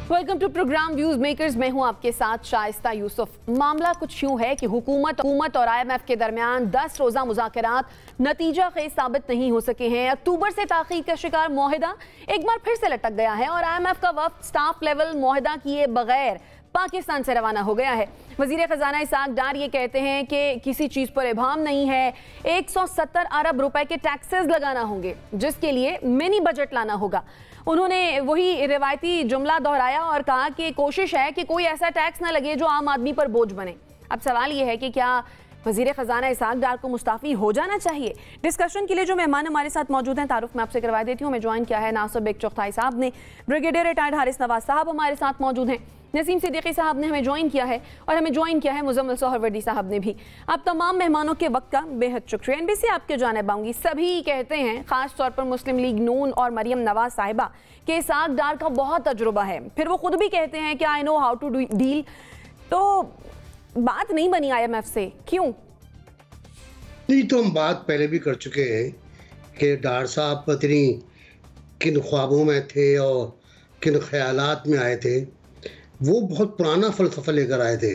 Welcome to programme views makers. मैं हूं आपके साथ शाइस्ता यूसुफ। मामला कुछ यूं है कि हुकूमत और IMF के दरमियान 10 रोजा मुज़ाकरात नतीजा खेज साबित नहीं हो सके हैं। अक्टूबर से ताख़ीर का शिकार मुआहिदा एक बार फिर से लटक गया है और IMF का वफ्द स्टाफ लेवल मुआहिदा किए बगैर पाकिस्तान से रवाना हो गया है। वज़ीर ख़जाना इसाक डार ये कहते हैं कि किसी चीज़ पर इबाम नहीं है। 170 अरब रुपए के टैक्सेस लगाना होंगे जिसके लिए मिनी बजट लाना होगा। उन्होंने वही रिवायती जुमला दोहराया और कहा कि कोशिश है कि कोई ऐसा टैक्स ना लगे जो आम आदमी पर बोझ बने। अब सवाल ये है कि क्या वज़ीर ख़जाना इसाक डार को मुस्ताफ़ी हो जाना चाहिए? डिस्कशन के लिए जो मेहमान हमारे साथ मौजूद हैं, तारुफ मैं आपसे करवा देती हूँ। मैं ज्वाइन किया है नासिर बेग चुगताई साहब ने, ब्रिगेडियर रिटायर्ड हारिस नवाज साहब हमारे साथ मौजूद हैं, नसीम सिद्दीकी साहब ने हमें ज्वाइन किया है और हमें ज्वाइन किया है मुज़म्मिल सोहरवर्दी साहब ने भी। आप तमाम मेहमानों के वक्त का बेहद शुक्रिया। NBC आपके जानिब आऊँगी। सभी कहते हैं, ख़ास तौर पर मुस्लिम लीग नून और मरियम नवाज साहिबा के इसाक डार का बहुत तजुर्बा है। फिर वो खुद भी कहते हैं कि I know how to deal. तो बात नहीं बनी IMF से, क्यों? नहीं, तो हम बात पहले भी कर चुके हैं कि डार साहब पत्नी किन ख्वाबों में थे और किन ख्यालात में आए थे। वो बहुत पुराना फ़लसफ़ा लेकर आए थे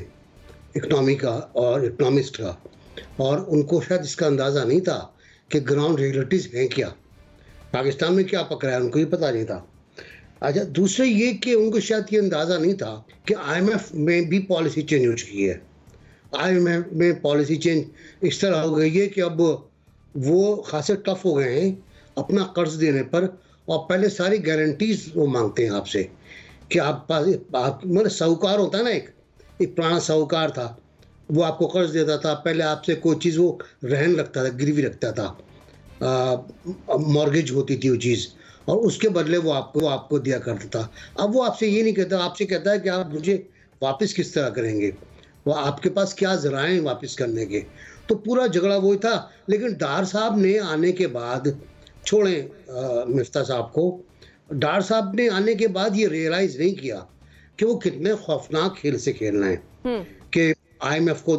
इकनॉमी का और इकनॉमिस्ट का, और उनको शायद इसका अंदाज़ा नहीं था कि ग्राउंड रियलिटीज़ हैं क्या, पाकिस्तान में क्या पकड़ा है, उनको ये पता नहीं था। अच्छा, दूसरे ये कि उनको शायद ये अंदाज़ा नहीं था कि IMF में भी पॉलिसी चेंज हो चुकी है। IMF में पॉलिसी चेंज इस तरह हो गई है कि अब वो खासे टफ हो गए हैं अपना कर्ज देने पर, और पहले सारी गारंटीज वो मांगते हैं आपसे कि आप मतलब साहूकार होता है ना, एक पुराना साहूकार था, वो आपको कर्ज देता था, पहले आपसे कोई चीज़ वो रहन रखता था, गिरवी रखता था, मॉर्गेज होती थी वो चीज़, और उसके बदले वो आपको दिया करता था। अब वो आपसे ये नहीं कहता, आपसे कहता है कि आप मुझे वापस किस तरह करेंगे, वो आपके पास क्या ज़राए वापस करने के। तो पूरा झगड़ा वही था। लेकिन डार साहब ने आने के बाद, छोड़ें मिफ्ता साहब को, डार साहब ने आने के बाद ये रियलाइज़ नहीं किया कि वो कितने खौफनाक खेल से खेल रहे हैं कि IMF को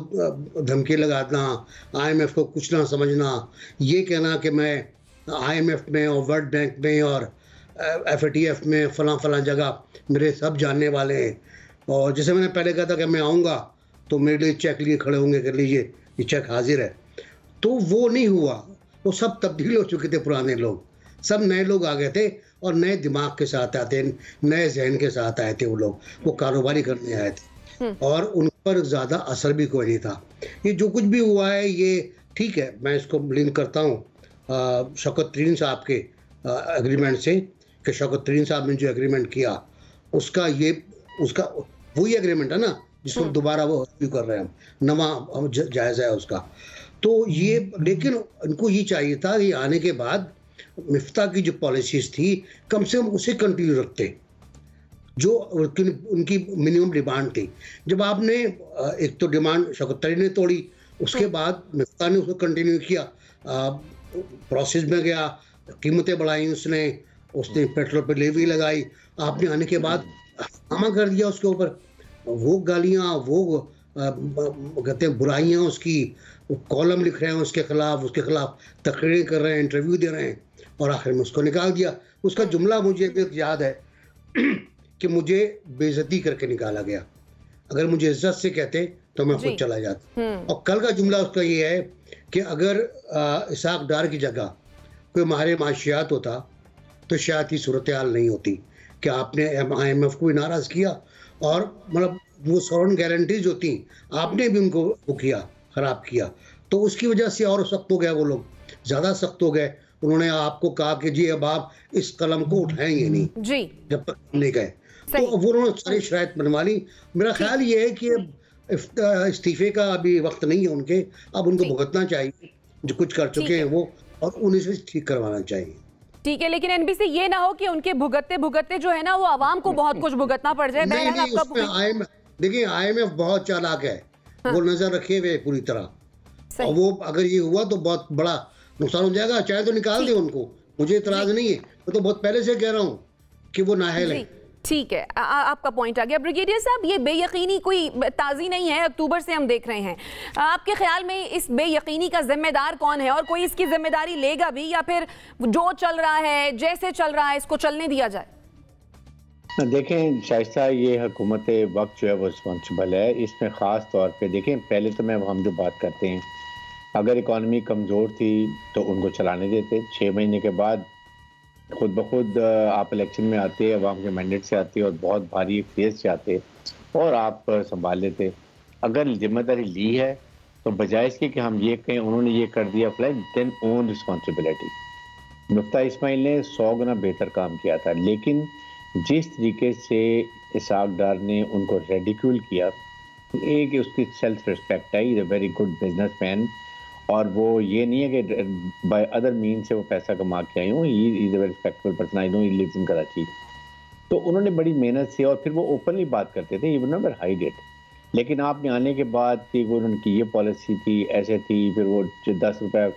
धमकी लगाना, IMF को कुछ ना समझना, ये कहना कि मैं IMF में और वर्ल्ड बैंक में और FATF में फलां जगह मेरे सब जानने वाले हैं, और जैसे मैंने पहले कहा था कि मैं आऊँगा तो मेरे लिए चेक लिए खड़े होंगे, कर लीजिए ये चेक हाजिर है। तो वो नहीं हुआ। वो सब तब्दील हो चुके थे, पुराने लोग, सब नए लोग आ गए थे और नए दिमाग के साथ आते, नए जहन के साथ आए थे वो लोग, वो कारोबारी करने आए थे, और उन पर ज़्यादा असर भी कोई नहीं था। ये जो कुछ भी हुआ है ये ठीक है, मैं इसको लिंक करता हूँ शौकत तरीन साहब के एग्रीमेंट से, कि शौकत तरीन साहब ने जो एग्रीमेंट किया उसका वही एग्रीमेंट है ना जिसको दोबारा वो रिव्यू कर रहे हैं, नवा जायज़ा है उसका। तो ये, लेकिन उनको ये चाहिए था कि आने के बाद मिफ्ता की जो पॉलिसीज़ थी कम से कम उसे कंटिन्यू रखते, जो उनकी मिनिमम डिमांड थी। जब आपने एक तो डिमांड शौकत तरीन ने तोड़ी, उसके बाद मिफ्ता ने उसको कंटिन्यू किया, प्रोसेस में गया, कीमतें बढ़ाई उसने पेट्रोल पर लेवी लगाई, आपने आने के बाद हमा कर दिया उसके ऊपर, वो गालियाँ, वो कहते हैं बुराइयाँ, उसकी कॉलम लिख रहे हैं उसके खिलाफ तकरीरें कर रहे हैं, इंटरव्यू दे रहे हैं, और आखिर में उसको निकाल दिया। उसका जुमला मुझे याद है कि मुझे बेइज्जती करके निकाला गया, अगर मुझे इज्जत से कहते तो मैं खुद चला जाता। और कल का जुमला उसका ये है कि अगर इसाक डार की जगह कोई माहिर माशियात होता तो शायद ये सूरत हाल नहीं होती कि आपने IMF को भी नाराज़ किया, और मतलब वो सॉवरेन गारंटीज होती आपने भी उनको वो किया, ख़राब किया, तो उसकी वजह से और सख्त हो गए, वो लोग ज़्यादा सख्त हो गए। उन्होंने आपको कहा कि जी अब आप इस कलम को उठाएंगे नहीं जी जब तक नहीं गए, तो वो उन्होंने सारी शराइत बनवा ली। मेरा ख्याल ये है कि इस्तीफे का अभी वक्त नहीं है उनके, अब उनको भुगतना चाहिए जो कुछ कर चुके हैं वो, और उन्हें से ठीक करवाना चाहिए। ठीक है, लेकिन NBC ये ना हो कि उनके भुगतते जो है ना वो आवाम को बहुत कुछ भुगतना पड़ जाए। देखिए IMF बहुत चालाक है, वो नजर रखे हुए पूरी तरह, और वो अगर ये हुआ तो बहुत बड़ा नुकसान हो जाएगा। चाहे तो निकाल दे उनको, मुझे इतराज नहीं है, मैं तो बहुत पहले से कह रहा हूँ कि वो नाअहल है। ठीक है, आपका पॉइंट आ गया। ब्रिगेडियर साहब, ये बेयकीनी कोई ताज़ी नहीं है, अक्टूबर से हम देख रहे हैं। आपके ख्याल में इस बेयकीनी का जिम्मेदार कौन है, और कोई इसकी जिम्मेदारी लेगा भी, या फिर जो चल रहा है जैसे चल रहा है इसको चलने दिया जाए? देखें शाइस्ता, ये हुकूमत वक्त जो है वो रिस्पॉन्सिबल है इसमें। ख़ास तौर पे देखें, पहले तो हम जो बात करते हैं, अगर इकॉनमी कमज़ोर थी तो उनको चलाने देते। 6 महीने के बाद खुद ब खुद आप इलेक्शन में आते, अवाम के मैंडेट से आते और बहुत भारी फेज से आते और आप संभाल लेते। अगर जिम्मेदारी ली है तो बजाय इसके कि हम ये कहें उन्होंने ये कर दिया flat, then own responsibility. Miftah Ismail ने 100 गुना बेहतर काम किया था, लेकिन जिस तरीके से इसाक डार ने उनको रेडिक्यूल किया, एक उसकी सेल्फ रिस्पेक्ट है, is a very good businessman और वो ये नहीं है कि बाय अदर मीन से वो पैसा कमा के आई हूँ। He is a very respectful person, I know he lives in Karachi. तो उन्होंने बड़ी मेहनत से और फिर वो ओपनली बात करते थे, इवन नेवर हाइड इट। लेकिन आपने आने के बाद कि वो उनकी ये पॉलिसी थी, ऐसे थी, फिर वो 10 रुपये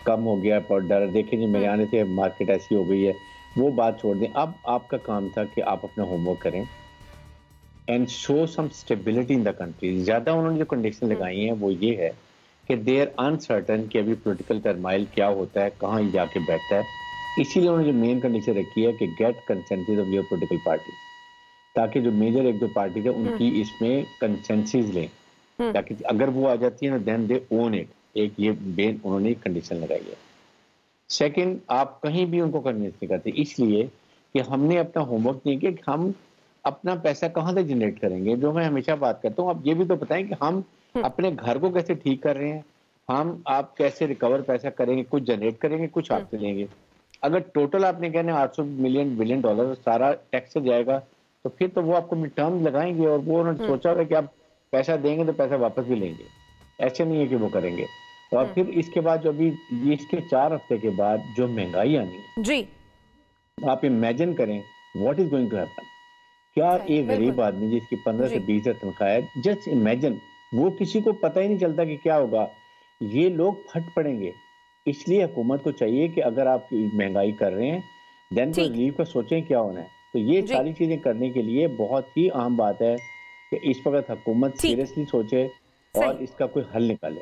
कम हो गया पर डर, देखें जी मेरे आने से मार्केट ऐसी हो गई है, वो बात छोड़ दें। अब आपका काम था कि आप अपना होमवर्क करें and show some stability in the country. ज़्यादा उन्होंने जो कंडीशन लगाई हैं वो ये है कि दे आर अनसर्टन कि अभी पॉलिटिकल टर्माइल क्या होता है, कहाँ जाके बैठता है। इसीलिए उन्होंने जो मेन कंडीशन रखी है कि get consensus of your political party, ताकि जो मेजर एक दो पार्टी है उनकी इसमें कंसेंसस लें, ताकि अगर वो आ जाती है ना देन दे ओन इट। एक ये मेन उन्होंने कंडीशन लगाई है। सेकंड, आप कहीं भी उनको कन्विंस नहीं करते, इसलिए कि हमने अपना होमवर्क नहीं किया कि हम अपना पैसा कहाँ से जनरेट करेंगे। जो मैं हमेशा बात करता हूँ, आप ये भी तो बताएं कि हम अपने घर को कैसे ठीक कर रहे हैं, आप कैसे रिकवर पैसा करेंगे, कुछ जनरेट करेंगे, कुछ आपसे लेंगे। अगर टोटल आपने कहना 800 मिलियन बिलियन डॉलर सारा टैक्स से जाएगा तो फिर तो वो आपको मिड टर्म लगाएंगे और वो उन्होंने सोचा होगा कि आप पैसा देंगे तो पैसा वापस भी लेंगे। ऐसे नहीं है कि वो करेंगे। और फिर इसके बाद जो अभी इसके 4 हफ्ते के बाद जो महंगाई आनी है जी, आप इमेजिन करें what is going to happen. क्या एक गरीब आदमी जिसकी 15 से 20 हज़ार तनख्वाह है, जस्ट इमेजिन, वो किसी को पता ही नहीं चलता कि क्या होगा, ये लोग फट पड़ेंगे। इसलिए हुकूमत को चाहिए कि अगर आप महंगाई कर रहे हैं देन तो रिलीफ का सोचें क्या होना है। तो ये सारी चीजें करने के लिए बहुत ही अहम बात है कि इस वक्त हुकूमत सीरियसली सोचे और इसका कोई हल निकाले।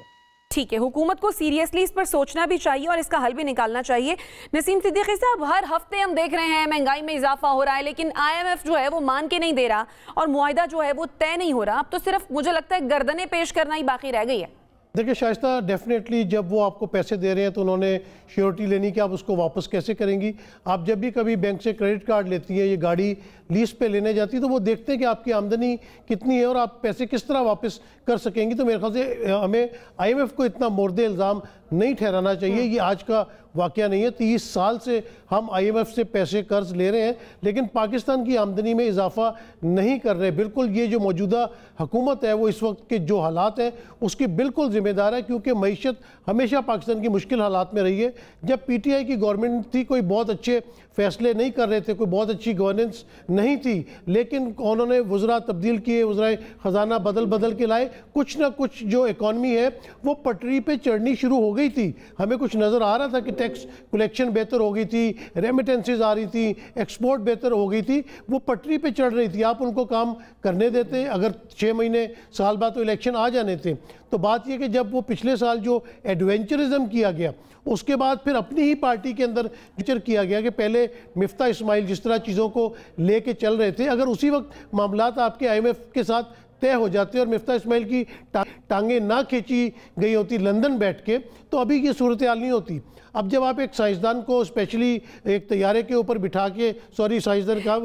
ठीक है, हुकूमत को सीरियसली इस पर सोचना भी चाहिए और इसका हल भी निकालना चाहिए। नसीम सिद्दीकी साहब, हर हफ्ते हम देख रहे हैं महंगाई में इजाफा हो रहा है, लेकिन IMF जो है वो मान के नहीं दे रहा और मुआहिदा जो है वो तय नहीं हो रहा। अब तो सिर्फ मुझे लगता है गर्दनें पेश करना ही बाकी रह गई है। देखिए शाइस्ता, डेफिनेटली जब वो आपको पैसे दे रहे हैं तो उन्होंने श्योरिटी लेनी कि आप उसको वापस कैसे करेंगी। आप जब भी कभी बैंक से क्रेडिट कार्ड लेती हैं, ये गाड़ी लीज पे लेने जाती है, तो वो देखते हैं कि आपकी आमदनी कितनी है और आप पैसे किस तरह वापस कर सकेंगी। तो मेरे ख्याल से हमें IMF को इतना मोर्दे इल्ज़ाम नहीं ठहराना चाहिए। ये आज का वाक़या नहीं है। 30 साल से हम IMF से पैसे कर्ज ले रहे हैं, लेकिन पाकिस्तान की आमदनी में इजाफा नहीं कर रहे। बिल्कुल ये जो मौजूदा हुकूमत है वो इस वक्त के जो हालात हैं उसकी बिल्कुल ज़िम्मेदार है, क्योंकि मईशत हमेशा पाकिस्तान की मुश्किल हालात में रही है। जब PTI की गवर्नमेंट थी, कोई बहुत अच्छे फैसले नहीं कर रहे थे, कोई बहुत अच्छी गवर्नेंस नहीं थी, लेकिन उन्होंने वज़रा तब्दील किए, वज़रा ख़जाना बदल के लाए। कुछ ना कुछ जो इकॉनमी है वो पटरी पे चढ़नी शुरू हो गई थी। हमें कुछ नज़र आ रहा था कि टैक्स कलेक्शन बेहतर हो गई थी, रेमिटेंसेज आ रही थी, एक्सपोर्ट बेहतर हो गई थी, वो पटरी पे चढ़ रही थी। आप उनको काम करने देते, अगर 6 महीने साल बाद तो इलेक्शन आ जाने थे। तो बात यह कि जब वो पिछले साल जो एडवेंचरिज्म किया गया, उसके बाद फिर अपनी ही पार्टी के अंदर विचार किया गया कि पहले मिफ्ता इस्माइल जिस तरह चीज़ों को लेके चल रहे थे, अगर उसी वक्त मामलात आपके IMF के साथ तय हो जाते और मिफ्ता इस्माइल की टांगें ना खींची गई होती लंदन बैठ के, तो अभी ये सूरत हाल नहीं होती। अब जब आप एक साइंसदान को स्पेशली एक तैयारे के ऊपर बिठा के, सॉरी साइंसदान का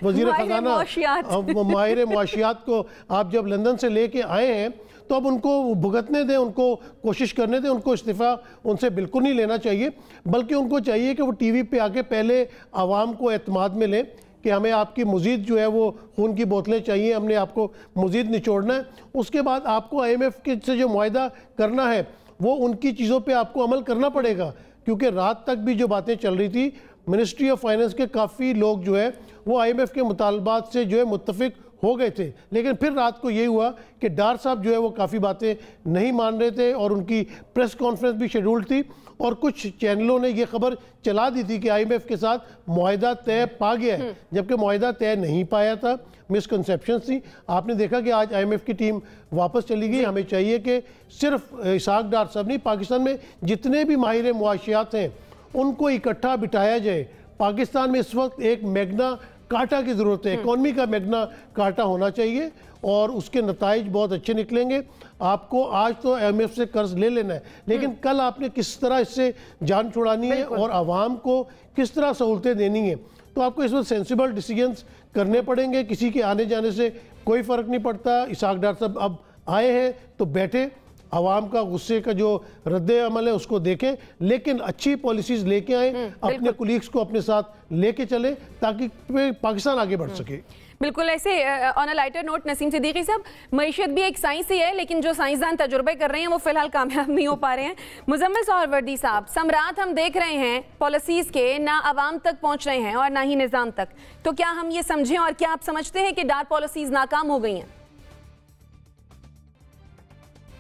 वजीर ख़जाना माहिर मुआशियात को आप जब लंदन से लेके आए हैं, तो अब उनको भुगतने दें, उनको कोशिश करने दें। उनको इस्तीफ़ा उनसे बिल्कुल नहीं लेना चाहिए, बल्कि उनको चाहिए कि वो TV पे आके पहले आवाम को एतमाद में लें कि हमें आपकी मज़ीद जो है वो खून की बोतलें चाहिए, हमने आपको मज़ीद निचोड़ना है। उसके बाद आपको IMF के से जो मुआहिदा करना है वो उनकी चीज़ों पे आपको अमल करना पड़ेगा, क्योंकि रात तक भी जो बातें चल रही थी, मिनिस्ट्री ऑफ फाइनेंस के काफ़ी लोग जो है वो IMF के मुतालबात से जो है मुत्तफिक हो गए थे। लेकिन फिर रात को ये हुआ कि डार साहब जो है वो काफ़ी बातें नहीं मान रहे थे और उनकी प्रेस कॉन्फ्रेंस भी शेड्यूल्ड थी और कुछ चैनलों ने ये खबर चला दी थी कि IMF के साथ मुआहिदा तय पा गया है, जबकि मुआहिदा तय नहीं पाया था। मिसकंसेप्शन थी। आपने देखा कि आज IMF की टीम वापस चली गई। हमें चाहिए कि सिर्फ इसाक डार साहब नहीं, पाकिस्तान में जितने भी माहिर मुआशियात हैं उनको इकट्ठा बिठाया जाए। पाकिस्तान में इस वक्त एक मैग्ना काटा की ज़रूरत है, इकॉनमी का मैग्ना काटा होना चाहिए और उसके नताइज बहुत अच्छे निकलेंगे। आपको आज तो IMF से कर्ज ले लेना है, लेकिन कल आपने किस तरह इससे जान छुड़ानी है और आवाम को किस तरह सहूलतें देनी है, तो आपको इसमें सेंसिबल डिसीजंस करने पड़ेंगे। किसी के आने जाने से कोई फ़र्क नहीं पड़ता। इसहाक डार साहब अब आए हैं तो बैठे, आवाम का गुस्से का जो रद्दे अमल है उसको देखें, लेकिन अच्छी पॉलिसीज लेके आए, अपने कुलीग्स को अपने साथ लेके चले ताकि पाकिस्तान आगे बढ़ सके। बिल्कुल। ऐसे on a lighter note Naseem Siddiqui साहब, मईशत भी एक साइंस ही है, लेकिन जो साइंसदान तजुर्बे कर रहे हैं वो फिलहाल कामयाब नहीं हो पा रहे हैं। मुजम्मिल सोहरावर्दी साहब, सम्राट हम देख रहे हैं पॉलिसीज के ना आवाम तक पहुंच रहे हैं और ना ही निज़ाम तक, तो क्या हम ये समझें और क्या आप समझते हैं कि डार पॉलिसीज नाकाम हो गई हैं?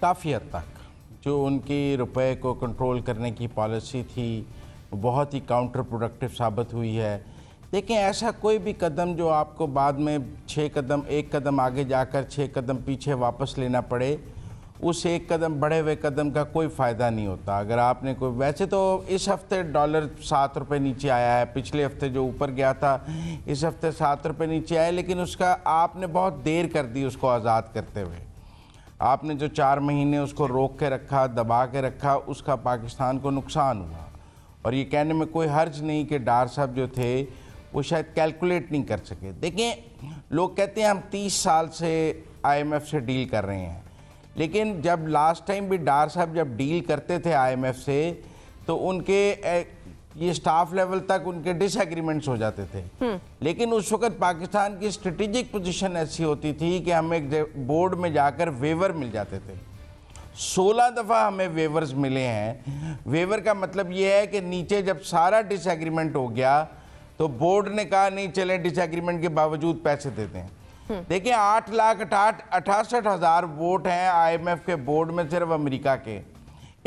काफ़ी हद तक जो उनकी रुपए को कंट्रोल करने की पॉलिसी थी वो बहुत ही काउंटर प्रोडक्टिव साबित हुई है। देखें, ऐसा कोई भी कदम जो आपको बाद में एक कदम आगे जाकर 6 कदम पीछे वापस लेना पड़े, उस एक कदम बढ़े हुए कदम का कोई फ़ायदा नहीं होता। अगर आपने कोई, वैसे तो इस हफ्ते डॉलर 7 रुपये नीचे आया है, पिछले हफ्ते जो ऊपर गया था इस हफ्ते 7 रुपये नीचे आया, लेकिन उसका आपने बहुत देर कर दी उसको आज़ाद करते हुए। आपने जो 4 महीने उसको रोक के रखा, दबा के रखा, उसका पाकिस्तान को नुकसान हुआ। और ये कहने में कोई हर्ज नहीं कि डार साहब जो थे वो शायद कैलकुलेट नहीं कर सके। देखें, लोग कहते हैं हम 30 साल से IMF से डील कर रहे हैं, लेकिन जब लास्ट टाइम भी डार साहब जब डील करते थे IMF से, तो उनके ये स्टाफ लेवल तक उनके डिसएग्रीमेंट्स हो जाते थे। लेकिन उस वक्त पाकिस्तान की स्ट्रेटेजिक पोजीशन ऐसी होती थी कि हमें एक बोर्ड में जाकर वेवर मिल जाते थे। 16 दफ़ा हमें वेवर्स मिले हैं। वेवर का मतलब ये है कि नीचे जब सारा डिसएग्रीमेंट हो गया तो बोर्ड ने कहा नहीं चले, डिसएग्रीमेंट के बावजूद पैसे देते हैं। देखिए, 8,68,000 वोट हैं IMF के बोर्ड में सिर्फ अमेरिका के।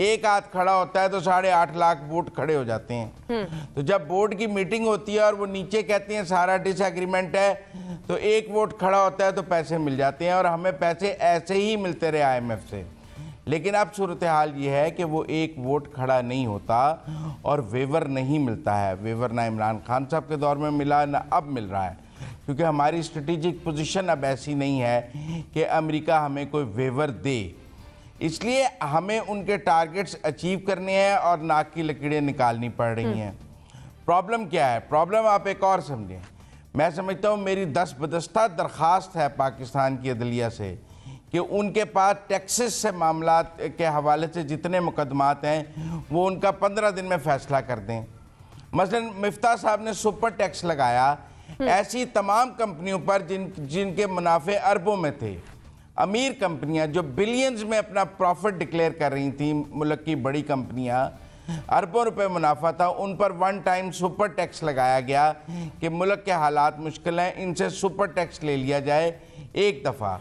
एक हाथ खड़ा होता है तो 8.5 लाख वोट खड़े हो जाते हैं। तो जब बोर्ड की मीटिंग होती है और वो नीचे कहते हैं सारा डिसएग्रीमेंट है, तो एक वोट खड़ा होता है तो पैसे मिल जाते हैं, और हमें पैसे ऐसे ही मिलते रहे IMF से। लेकिन अब सूरत हाल ये है कि वो एक वोट खड़ा नहीं होता और वेवर नहीं मिलता है। वेवर ना इमरान खान साहब के दौर में मिला, ना अब मिल रहा है, क्योंकि हमारी स्ट्रेटेजिक पोजीशन अब ऐसी नहीं है कि अमेरिका हमें कोई वेवर दे। इसलिए हमें उनके टारगेट्स अचीव करने हैं और नाक की लकीरें निकालनी पड़ रही हैं। प्रॉब्लम क्या है? प्रॉब्लम आप एक और समझें। मैं समझता हूँ मेरी दस्तबदस्ता दरख्वास्त है पाकिस्तान की अदलिया से कि उनके पास टैक्सेस से मामला के हवाले से जितने मुकदमात हैं वो उनका 15 दिन में फ़ैसला कर दें। मसलन मिफ्ता साहब ने सुपर टैक्स लगाया ऐसी तमाम कंपनियों पर जिनके मुनाफे अरबों में थे। अमीर कंपनियां जो बिलियंस में अपना प्रॉफिट डिक्लेयर कर रही थी, मुल्क की बड़ी कंपनियां, अरबों रुपए मुनाफा था, उन पर वन टाइम सुपर टैक्स लगाया गया कि मुल्क के हालात मुश्किल हैं, इनसे सुपर टैक्स ले लिया जाए। एक दफ़ा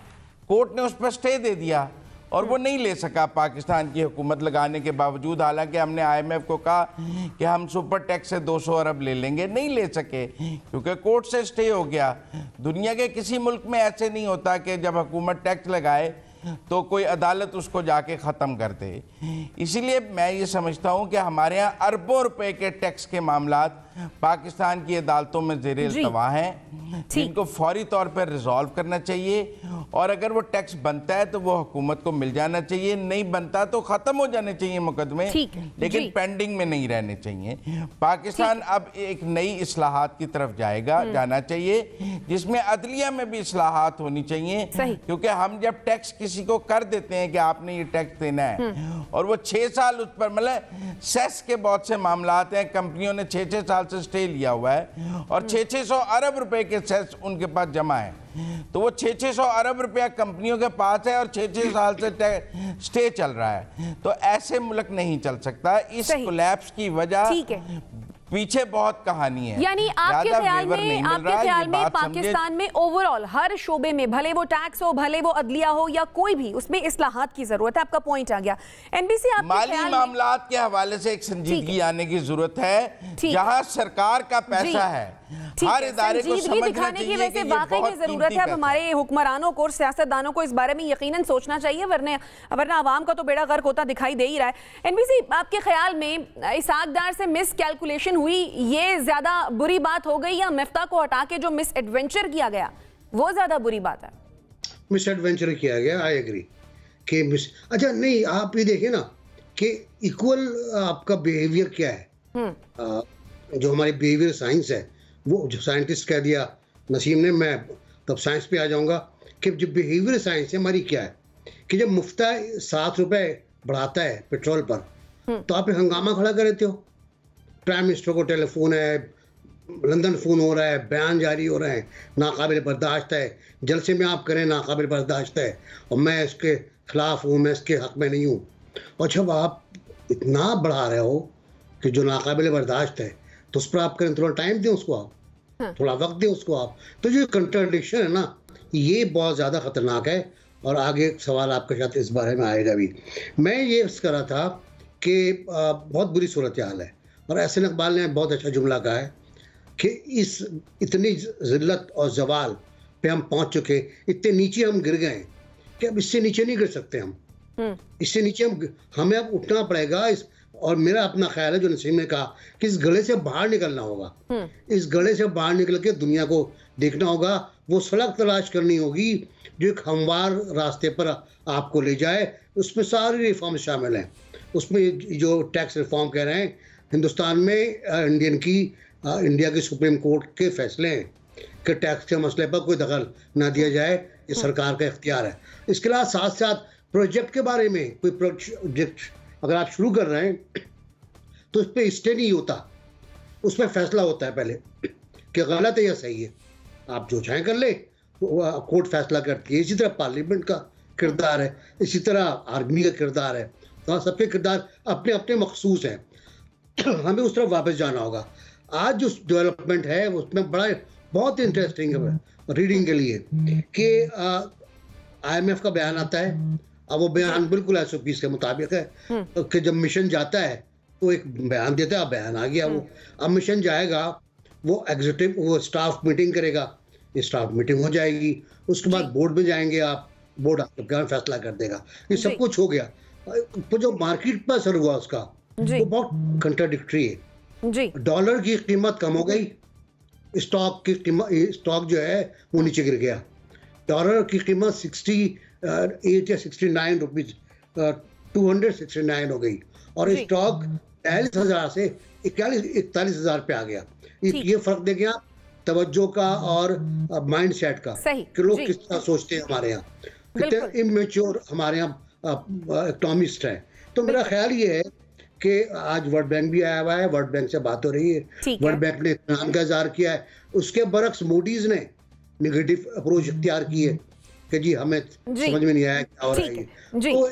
कोर्ट ने उस पर स्टे दे दिया और वो नहीं ले सका पाकिस्तान की हुकूमत लगाने के बावजूद। हालांकि हमने IMF को कहा कि हम सुपर टैक्स से 200 अरब ले लेंगे, नहीं ले सके क्योंकि कोर्ट से स्टे हो गया। दुनिया के किसी मुल्क में ऐसे नहीं होता कि जब हुकूमत टैक्स लगाए तो कोई अदालत उसको जाके ख़त्म कर दे। इसीलिए मैं ये समझता हूँ कि हमारे यहाँ अरबों रुपए के टैक्स के मामलात पाकिस्तान की अदालतों में ज़ेरे इल्तवा हैं, जिनको फौरी तौर पर रिजॉल्व करना चाहिए। और अगर वो टैक्स बनता है तो वो हुकूमत को मिल जाना चाहिए, नहीं बनता तो ख़त्म हो जाने चाहिए मुकदमे, लेकिन पेंडिंग में नहीं रहने चाहिए। पाकिस्तान अब एक नई इस्लाहात की तरफ जाना चाहिए, जिसमें अदलिया में भी इस्लाहात होनी चाहिए। क्योंकि हम जब टैक्स किसी को कर देते हैं कि आपने ये टैक्स देना है और वो 6 साल उस पर, मतलब सेस के बहुत से मामलात हैं, कंपनियों ने 6-6 साल से स्टे लिया हुआ है और 600 अरब रुपए के सेस उनके पास जमा है। तो वो 600 अरब रुपया कंपनियों के पास है और 6 साल से स्टे चल रहा है। तो ऐसे मुल्क नहीं चल सकता। इस कोलैप्स की वजह पीछे बहुत कहानी है। यानी आपके ख्याल में पाकिस्तान में ओवरऑल हर शोबे में, भले वो टैक्स हो, भले वो अदलिया हो या कोई भी, उसमें इस्लाहात की जरूरत है। आपका पॉइंट आ गया। NBC, आपके माली मामलात के हवाले से एक संजीदगी आने की जरूरत है। जहां सरकार का पैसा है हर इदारे को समझना दिखाने की चाहिए वैसे वाकई में जरूरत है। अब हमारे हुक्मरानों को और सियासतदानों को इस बारे में यकीनन सोचना चाहिए, वरना आवाम का तो बेड़ा गर्क होता दिखाई दे ही रहा है। एनबीसी, आपके ख्याल में इसहाक डार से मिस कैलकुलेशन हुई, ये ज्यादा बुरी बात हो गई, या मिफ्ता को हटा के जो मिस एडवेंचर किया गया वो ज्यादा बुरी बात है? मिस एडवेंचर किया गया, आई एग्री कि मिस, अच्छा नहीं, आप ये देखिए ना कि इक्वल आपका बिहेवियर क्या है। जो हमारी बिहेवियर साइंस है, वो जो साइंटिस्ट कह दिया नसीम ने, मैं तब साइंस पे आ जाऊंगा कि जो बिहेवियर साइंस है हमारी क्या है कि जब मुफ्ता 7 रुपए बढ़ाता है पेट्रोल पर तो आप हंगामा खड़ा कर देते हो। प्राइम मिनिस्टर को टेलीफोन है, लंदन फ़ोन हो रहा है, बयान जारी हो रहे हैं, नाकाबिल बर्दाश्त है, जलसे में आप करें नाकाबिल बर्दाश्त है और मैं इसके खिलाफ हूँ, मैं इसके हक में नहीं हूँ। और जब आप इतना बढ़ा रहे हो कि जो नाकाबिल बर्दाश्त है तो उस पर आप करें, थोड़ा टाइम दें उसको, आप थोड़ा वक्त दें उसको आप। तो जो कंट्राडिक्शन है ना, ये बहुत ज़्यादा ख़तरनाक है। और आगे सवाल आपके साथ इस बारे में आएगा भी। मैं ये अर्ज़ कर रहा था कि बहुत बुरी सूरत हाल है, और एहसन इकबाल ने बहुत अच्छा जुमला कहा है कि इस इतनी ज़िल्लत और जवाल पे हम पहुंच चुके, इतने नीचे हम गिर गए कि अब इससे नीचे नहीं गिर सकते हम। इससे नीचे हमें अब उठना पड़ेगा। और मेरा अपना ख्याल है, जो नसीम ने कहा, कि इस गले से बाहर निकलना होगा। इस गले से बाहर निकल के दुनिया को देखना होगा, वो सड़क तलाश करनी होगी जो एक हमवार रास्ते पर आपको ले जाए। उसमें सारी रिफॉर्म शामिल हैं। उसमें जो टैक्स रिफॉर्म कह रहे हैं, हिंदुस्तान में इंडिया की सुप्रीम कोर्ट के फैसले हैं कि टैक्स के मसले पर कोई दखल ना दिया जाए, ये सरकार का इख्तियार है। इसके अलावा साथ साथ प्रोजेक्ट के बारे में, कोई प्रोजेक्ट अगर आप शुरू कर रहे हैं तो उस पर स्टे नहीं होता, उसमें फैसला होता है पहले कि गलत है या सही है। आप जो चाहें कर ले, कोर्ट फैसला करती है। इसी तरह पार्लियामेंट का किरदार है, इसी तरह आर्मी का किरदार है। तो सबके किरदार अपने अपने मखसूस हैं। हमें उस तरफ वापस जाना होगा। आज जो डेवलपमेंट है उसमें बहुत इंटरेस्टिंग है रीडिंग के लिए कि IMF का बयान आता है। अब वो बयान बिल्कुल SOPs के मुताबिक है कि जब मिशन जाता है तो एक बयान देता है, बयान आ गया वो। अब मिशन जाएगा, वो एग्जीक्यूटिव, वो स्टाफ मीटिंग करेगा, स्टाफ मीटिंग हो जाएगी, उसके बाद बोर्ड में जाएंगे आप, बोर्ड आपका फैसला कर देगा। ये सब कुछ हो गया। तो जो मार्केट पर असर हुआ उसका, वो बहुत कंट्राडिक्टरी है। डॉलर की कीमत कम हो गई, स्टॉक जो है वो नीचे गिर गया। डॉलर की कीमत 68 या 69 रुपीज 269 हो गई, और स्टॉक 42,000 से 41,000 पे आ गया। ये फर्क देखें आप, तवज्जो का और माइंड सेट का, कि लोग किस तरह सोचते हैं। हमारे यहाँ कितने इमेच्योर हमारे यहाँ इकोनॉमिस्ट हैं। तो मेरा ख्याल ये है कि आज वर्ल्ड बैंक भी आया हुआ है, वर्ल्ड बैंक से बात हो रही है, वर्ल्ड बैंक ने इत्मीनान का इज़हार किया है। उसके बरक्स मूडीज ने निगेटिव अप्रोच इख्तियार की है कि जी हमें समझ में नहीं आया क्या हो रहा है। तो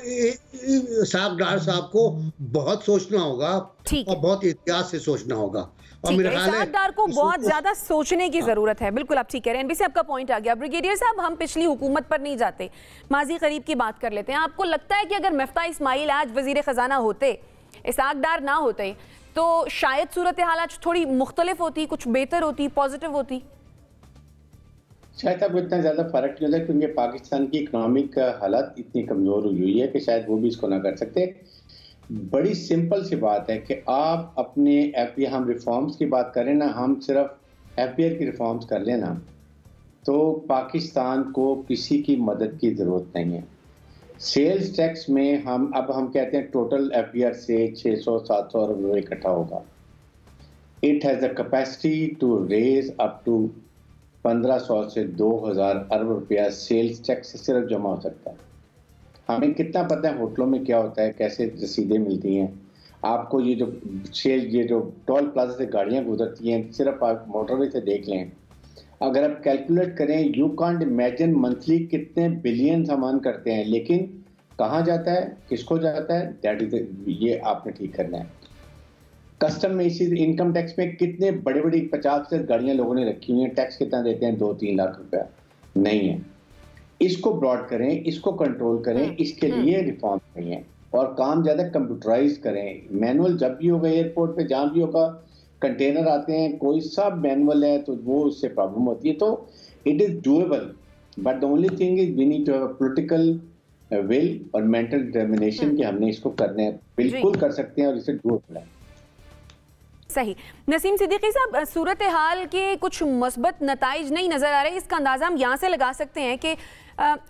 इसहाक डार साहब को बहुत सोचना होगा और बहुत एहतियात से सोचना होगा। और मेरा ख्याल है इसहाक डार को बहुत ज्यादा सोचने की जरूरत है। बिल्कुल आप ठीक कह रहे हैं। एनबीसी आपका पॉइंट आ गया। ब्रिगेडियर साहब, हम पिछली हुकूमत पर नहीं जाते, माजी करीब की बात कर लेते हैं। आपको लगता है कि अगर मिफ्ता इस्माइल आज वजीर खजाना होते, इसहाक डार ना होते, तो शायद सूरत हालात थोड़ी मुख्तलिफ होती, कुछ बेहतर होती, पॉजिटिव होती? शायद अब इतना ज़्यादा फ़र्क नहीं होता, क्योंकि पाकिस्तान की इकनॉमिक हालत इतनी कमज़ोर हुई है कि शायद वो भी इसको ना कर सकते। बड़ी सिंपल सी बात है कि आप अपने हम रिफॉर्म्स की बात करें ना, हम सिर्फ FBR की रिफॉर्म्स कर लेना तो पाकिस्तान को किसी की मदद की ज़रूरत नहीं है। सेल्स टैक्स में हम कहते हैं टोटल FBR से 600-700 अरब रुपये इकट्ठा होगा। It has the capacity to raise up to 1500 से 2000 अरब रुपया सेल्स टैक्स से सिर्फ जमा हो सकता है। हमें कितना पता है होटलों में क्या होता है, कैसे रसीदें मिलती हैं आपको। ये जो टोल प्लाजा से गाड़ियां गुजरती हैं, सिर्फ आप मोटरवे से देख लें। अगर आप कैलकुलेट करें, यू कांट इमेजिन मंथली कितने बिलियन सामान करते हैं, लेकिन कहाँ जाता है, किसको जाता है, दैट इज ये आपने ठीक करना है। कस्टम में इसी इनकम टैक्स में कितने बड़ी बड़ी 50 से गाड़ियां लोगों ने रखी हुई हैं, टैक्स कितना देते हैं, 2-3 लाख रुपया नहीं है। इसको ब्रॉड करें, इसको कंट्रोल करें, इसके लिए रिफॉर्म चाहिए और काम ज़्यादा कंप्यूटराइज करें। मैनुअल जब भी होगा एयरपोर्ट पे, जहाँ भी होगा कंटेनर आते हैं, कोई सब मैनुअल है, तो वो उससे प्रॉब्लम होती है। तो it is doable, but the only thing is we need to have a political will और मेंटल डिटर्मिनेशन कि हमने इसको करना है, बिल्कुल कर सकते हैं और इसे डूएबल है। सही। नसीम सिद्दीकी साहब, सूरत हाल के कुछ मुस्बत नताइज नहीं नजर आ रहे, इसका अंदाजा हम यहाँ से लगा सकते हैं कि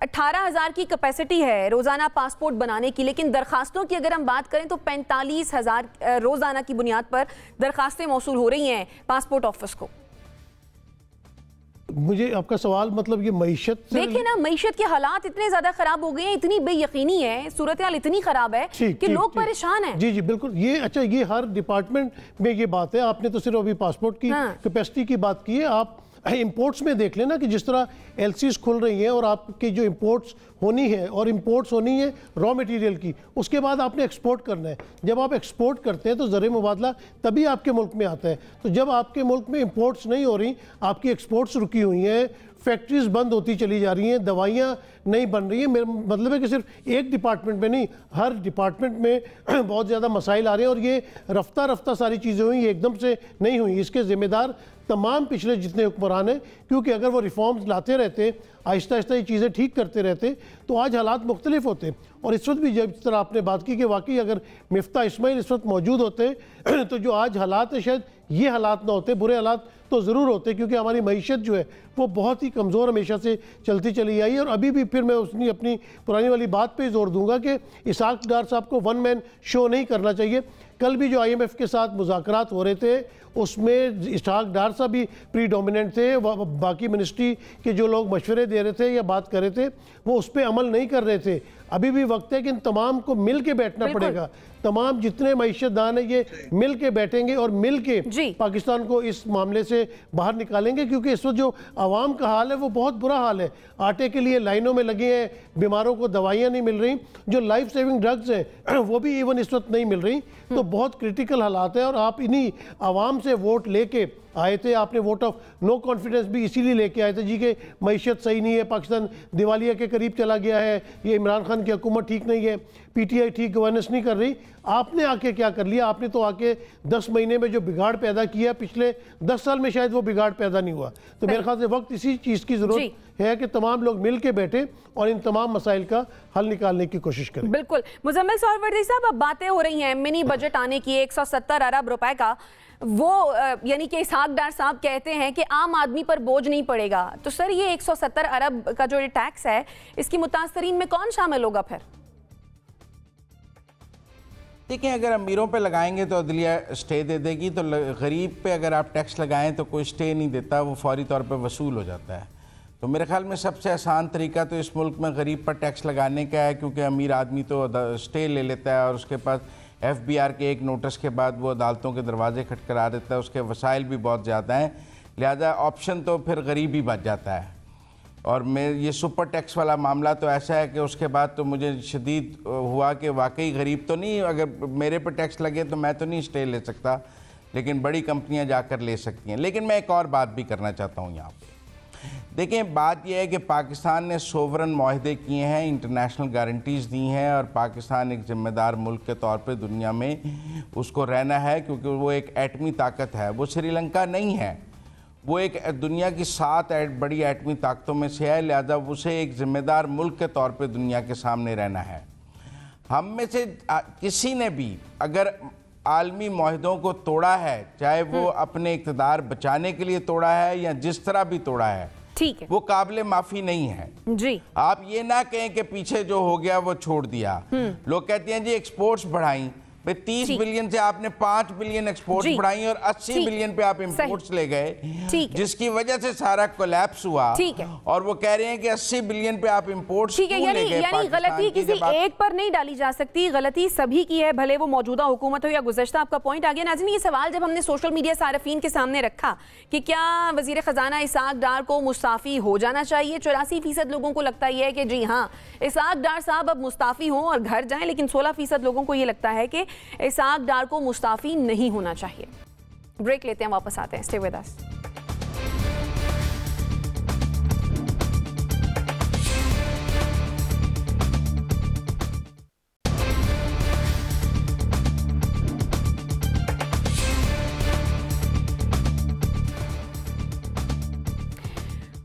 18,000 की कैपेसिटी है रोजाना पासपोर्ट बनाने की, लेकिन दरखास्तों की अगर हम बात करें तो 45,000 रोजाना की बुनियाद पर दरखास्तें मौसूल हो रही हैं पासपोर्ट ऑफिस को। मुझे आपका सवाल मतलब ये मईशत देखिए ना, मईशत के हालात इतने ज्यादा खराब हो गए हैं, इतनी बेयकीनी है, सूरत हाल इतनी खराब है कि लोग परेशान हैं। जी जी बिल्कुल। ये अच्छा, ये हर डिपार्टमेंट में ये बात है। आपने तो सिर्फ अभी पासपोर्ट की कैपेसिटी की बात की है, आप इंपोर्ट्स में देख लेना कि जिस तरह एलसीज खुल रही हैं और आपकी जो इंपोर्ट्स होनी है और इंपोर्ट्स होनी है रॉ मटेरियल की, उसके बाद आपने एक्सपोर्ट करना है। जब आप एक्सपोर्ट करते हैं तो ज़र मुबादला तभी आपके मुल्क में आता है। तो जब आपके मुल्क में इंपोर्ट्स नहीं हो रही, आपकी एक्सपोर्ट्स रुकी हुई हैं, फैक्ट्रीज बंद होती चली जा रही हैं, दवाइयाँ नहीं बन रही हैं, मेरा मतलब है कि सिर्फ एक डिपार्टमेंट में नहीं, हर डिपार्टमेंट में बहुत ज़्यादा मसाइल आ रहे हैं। और ये रफ्ता रफ्ता सारी चीज़ें हुई, ये एकदम से नहीं हुई। इसके ज़िम्मेदार तमाम पिछले जितने हुक्मरान हैं, क्योंकि अगर वो रिफॉर्म्स लाते रहते, आहिस्ता आहिस्ता ये चीज़ें ठीक करते रहते, तो आज हालात मुख्तलिफ होते। और इस वक्त भी जब इस तरह आपने बात की कि वाकई अगर मिफ्ता इस्माइल इस वक्त मौजूद होते तो जो आज हालात है शायद ये हालात ना होते, बुरे हालात तो ज़रूर होते, क्योंकि हमारी मईशत जो है वो बहुत ही कमज़ोर हमेशा से चलती चली आई है। और अभी भी फिर मैं उसने अपनी पुरानी वाली बात पे जोर दूंगा कि इसहाक डार साहब को वन मैन शो नहीं करना चाहिए। कल भी जो IMF के साथ मुज़ाकरात हो रहे थे उसमें इसहाक डार साहब भी प्रीडोमिनेंट थे, बाकी मिनिस्ट्री के जो लोग मशवरे दे रहे थे या बात कर रहे थे वो उस पर अमल नहीं कर रहे थे। अभी भी वक्त है कि इन तमाम को मिल के बैठना पड़ेगा। तमाम जितने मईशतदान है ये मिल के बैठेंगे और मिल के पाकिस्तान को इस मामले से बाहर निकालेंगे, क्योंकि इस वक्त जो आवाम का हाल है वो बहुत बुरा हाल है। आटे के लिए लाइनों में लगे हैं, बीमारों को दवाइयाँ नहीं मिल रही, जो लाइफ सेविंग ड्रग्स हैं वो भी इवन इस वक्त नहीं मिल रही। तो बहुत क्रिटिकल हालात है। और आप इन्हीं आवाम से वोट लेके आए थे, आपने वोट ऑफ नो कॉन्फिडेंस भी इसीलिए लेके आए थे जी के मईशत सही नहीं है, पाकिस्तान दिवालिया के करीब चला गया है, ये इमरान खान की हुकूमत ठीक नहीं है, PTI ठीक गवर्नेंस नहीं कर रही। आपने आके क्या कर लिया? आपने तो आके 10 महीने में जो बिगाड़ पैदा किया, पिछले 10 साल में शायद वो बिगाड़ पैदा नहीं हुआ। तो मेरे ख्याल से वक्त इसी चीज़ की ज़रूरत है कि तमाम लोग मिल के बैठे और इन तमाम मसाइल का हल निकालने की कोशिश करें। बिल्कुल। मुजम्मिल सरवरदी साहब, अब बातें हो रही हैं मिनी बजट आने की 170 अरब रुपए का, वो यानी कि इसहाक डार साहब कहते हैं कि आम आदमी पर बोझ नहीं पड़ेगा। तो सर ये 170 अरब का जो टैक्स है, इसकी मुतासरीन में कौन शामिल होगा फिर? देखिए, अगर अमीरों पे लगाएंगे तो अदलिया स्टे दे देगी, तो गरीब पे अगर आप टैक्स लगाएं तो कोई स्टे नहीं देता, वो फौरी तौर पे वसूल हो जाता है। तो मेरे ख्याल में सबसे आसान तरीका तो इस मुल्क में गरीब पर टैक्स लगाने का है, क्योंकि अमीर आदमी तो स्टे ले लेता है और उसके पास FBR के एक नोटिस के बाद वो अदालतों के दरवाजे खटखटा देता है, उसके वसाइल भी बहुत ज़्यादा हैं, लिहाजा ऑप्शन तो फिर गरीब ही बच जाता है। और मैं ये सुपर टैक्स वाला मामला तो ऐसा है कि उसके बाद तो मुझे शदीद हुआ कि वाकई गरीब तो नहीं, अगर मेरे पर टैक्स लगे तो मैं तो नहीं स्टे ले सकता, लेकिन बड़ी कंपनियां जाकर ले सकती हैं। लेकिन मैं एक और बात भी करना चाहता हूं यहाँ पे। देखिए, बात यह है कि पाकिस्तान ने सोवरन माहदे किए हैं, इंटरनेशनल गारंटीज़ दी हैं, और पाकिस्तान एक ज़िम्मेदार मुल्क के तौर पे दुनिया में उसको रहना है, क्योंकि वो एक एटमी ताकत है। वो श्रीलंका नहीं है, वो एक दुनिया की 7 बड़ी एटमी ताकतों में से है, लिहाजा उसे एक ज़िम्मेदार मुल्क के तौर पे दुनिया के सामने रहना है। हम में से किसी ने भी अगर आलमी माहदों को तोड़ा है, चाहे वो अपने इक़्तिदार बचाने के लिए तोड़ा है या जिस तरह भी तोड़ा है, ठीक है, वो काबिले माफ़ी नहीं है जी। आप ये ना कहें कि पीछे जो हो गया वो छोड़ दिया। लोग कहते हैं जी एक्सपोर्ट्स बढ़ाई, 30 बिलियन से आपने 5 बिलियन एक्सपोर्ट्स बढ़ाई और 80 बिलियन पे आप इंपोर्ट्स ले गए, जिसकी वजह से सारा कोलैप्स हुआ। और वो कह रहे हैं कि 80 बिलियन पे आप इंपोर्ट्स ले गए। यानी गलती किसी एक पर नहीं डाली जा सकती, गलती सभी की है, भले वो मौजूदा हुकूमत हो या गुज़श्ता। आपका पॉइंट आ गया। नाज़रीन, ये सवाल जब हमने सोशल मीडिया सारफीन के सामने रखा कि क्या वज़ीर ख़जाना इसहाक डार को मुस्ताफ़ी हो जाना चाहिए, 84% लोगों को लगता है कि जी हाँ, इसहाक डार साहब अब मुस्ताफ़ी हों और घर जाएं, लेकिन 16% लोगों को ये लगता है कि इसहाक डार को मुस्ताफी नहीं होना चाहिए। ब्रेक लेते हैं, वापस आते हैं। Stay with us.